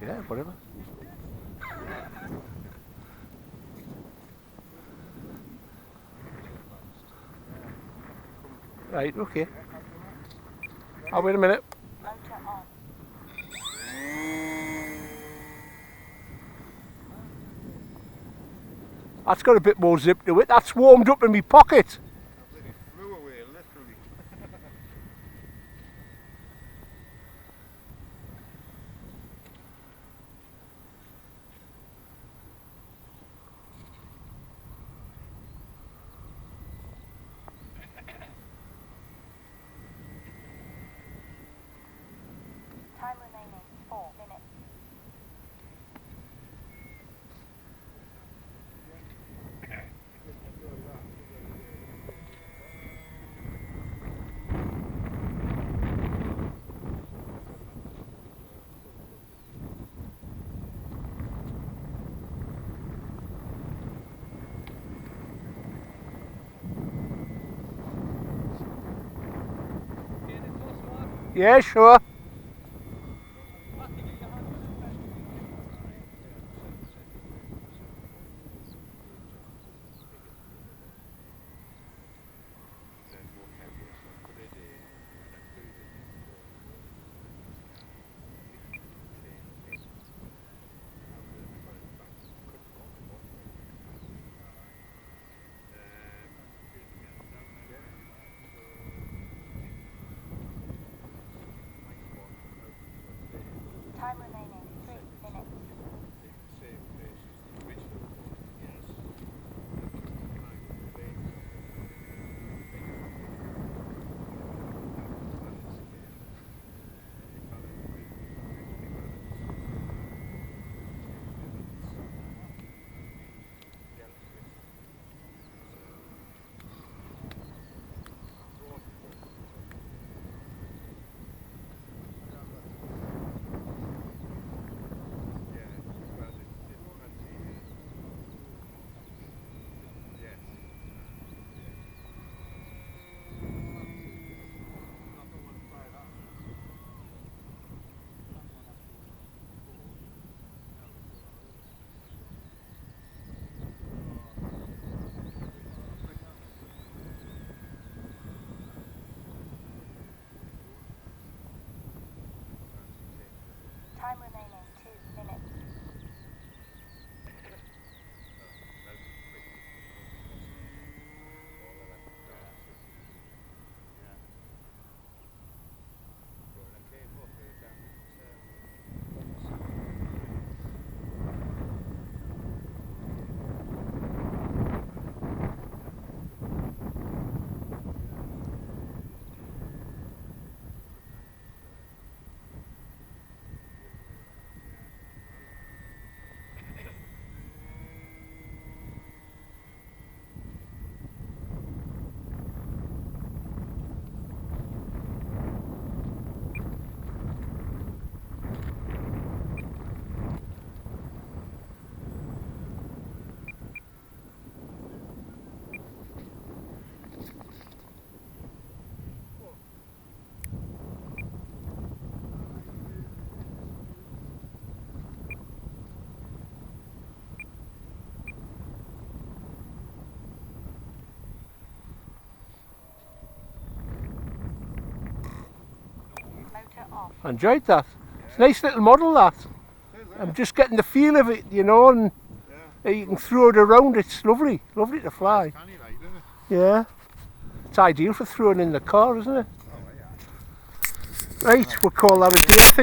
Yeah, whatever. Right, okay. Oh, wait a minute. That's got a bit more zip to it. That's warmed up in my pocket. Flew away, literally. Time remaining 4 minutes. Yeah, sure. Time remaining 3 minutes. Time remaining 2 minutes. Motor off. I enjoyed that. It's a nice little model, that. I'm just getting the feel of it, you know, and you can throw it around. It's lovely, lovely to fly. Yeah. It's ideal for throwing in the car, isn't it? Right, we'll call that a day, I think.